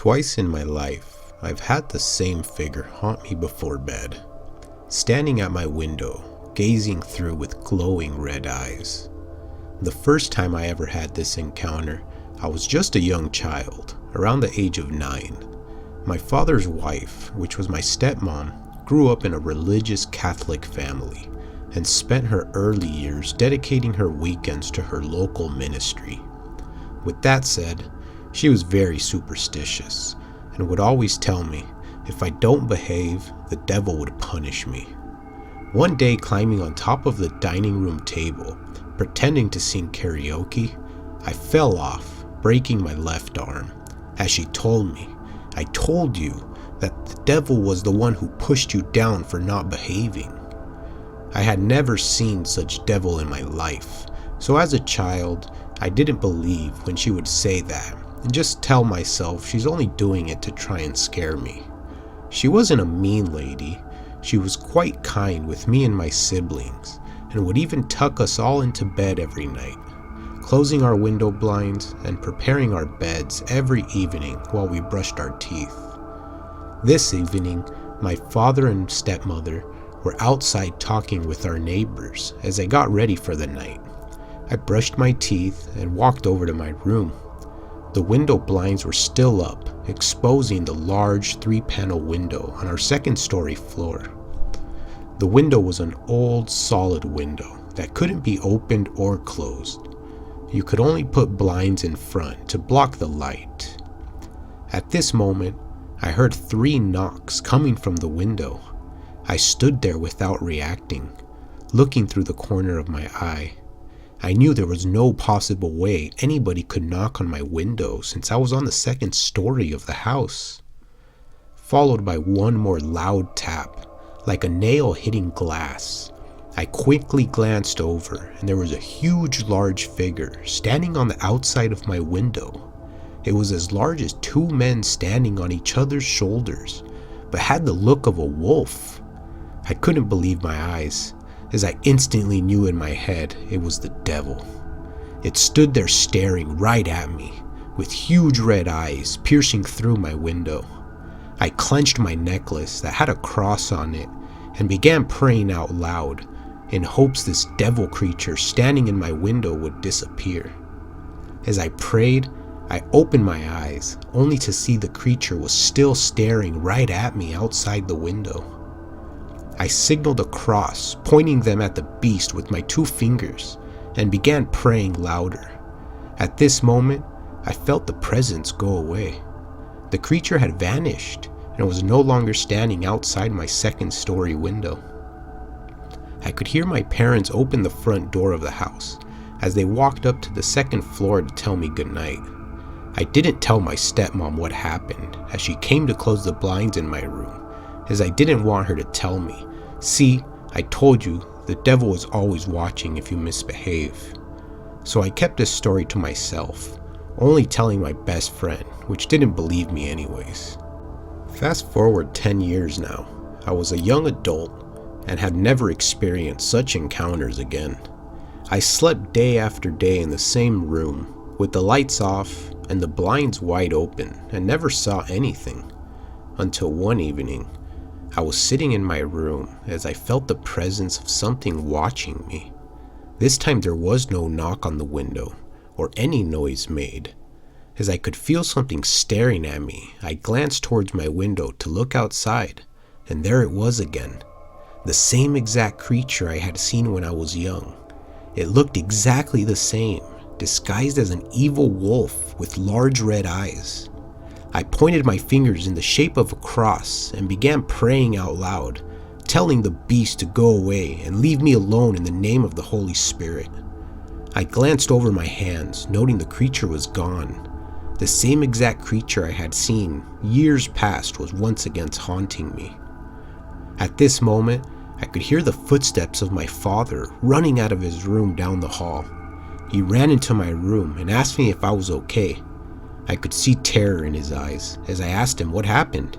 Twice in my life, I've had the same figure haunt me before bed, standing at my window, gazing through with glowing red eyes. The first time I ever had this encounter, I was just a young child, around the age of 9. My father's wife, which was my stepmom, grew up in a religious Catholic family and spent her early years dedicating her weekends to her local ministry. With that said, she was very superstitious and would always tell me if I don't behave, the devil would punish me. One day, climbing on top of the dining room table, pretending to sing karaoke, I fell off, breaking my left arm. As she told me, "I told you that the devil was the one who pushed you down for not behaving." I had never seen such devil in my life, so as a child, I didn't believe when she would say that and just tell myself she's only doing it to try and scare me. She wasn't a mean lady. She was quite kind with me and my siblings and would even tuck us all into bed every night, closing our window blinds and preparing our beds every evening while we brushed our teeth. This evening, my father and stepmother were outside talking with our neighbors as I got ready for the night. I brushed my teeth and walked over to my room. The window blinds were still up, exposing the large 3-panel window on our second-story floor. The window was an old, solid window that couldn't be opened or closed. You could only put blinds in front to block the light. At this moment, I heard 3 knocks coming from the window. I stood there without reacting, looking through the corner of my eye. I knew there was no possible way anybody could knock on my window since I was on the second story of the house. Followed by one more loud tap, like a nail hitting glass. I quickly glanced over and there was a huge, large figure standing on the outside of my window. It was as large as 2 men standing on each other's shoulders, but had the look of a wolf. I couldn't believe my eyes, as I instantly knew in my head it was the devil. It stood there staring right at me, with huge red eyes piercing through my window. I clenched my necklace that had a cross on it and began praying out loud, in hopes this devil creature standing in my window would disappear. As I prayed, I opened my eyes, only to see the creature was still staring right at me outside the window. I signaled a cross, pointing them at the beast with my 2 fingers, and began praying louder. At this moment, I felt the presence go away. The creature had vanished and was no longer standing outside my second-story window. I could hear my parents open the front door of the house as they walked up to the second floor to tell me goodnight. I didn't tell my stepmom what happened as she came to close the blinds in my room, as I didn't want her to tell me, "See, I told you, the devil is always watching if you misbehave." So I kept this story to myself, only telling my best friend, which didn't believe me anyways. Fast forward 10 years now, I was a young adult and had never experienced such encounters again. I slept day after day in the same room, with the lights off and the blinds wide open, and never saw anything. Until one evening, I was sitting in my room as I felt the presence of something watching me. This time there was no knock on the window or any noise made. As I could feel something staring at me, I glanced towards my window to look outside, and there it was again. The same exact creature I had seen when I was young. It looked exactly the same, disguised as an evil wolf with large red eyes. I pointed my fingers in the shape of a cross and began praying out loud, telling the beast to go away and leave me alone in the name of the Holy Spirit. I glanced over my hands, noting the creature was gone. The same exact creature I had seen years past was once again haunting me. At this moment, I could hear the footsteps of my father running out of his room down the hall. He ran into my room and asked me if I was okay. I could see terror in his eyes as I asked him what happened.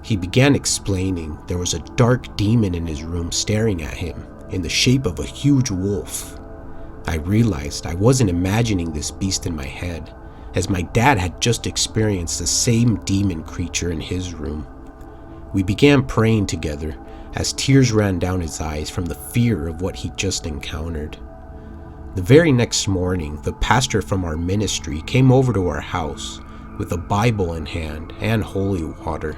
He began explaining there was a dark demon in his room staring at him in the shape of a huge wolf. I realized I wasn't imagining this beast in my head as my dad had just experienced the same demon creature in his room. We began praying together as tears ran down his eyes from the fear of what he just encountered. The very next morning, the pastor from our ministry came over to our house with a Bible in hand and holy water.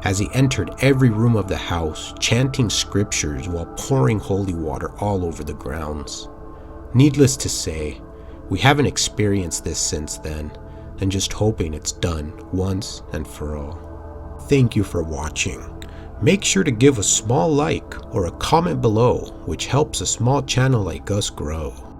As he entered every room of the house, chanting scriptures while pouring holy water all over the grounds. Needless to say, we haven't experienced this since then, and just hoping it's done once and for all. Thank you for watching. Make sure to give a small like or a comment below, which helps a small channel like us grow.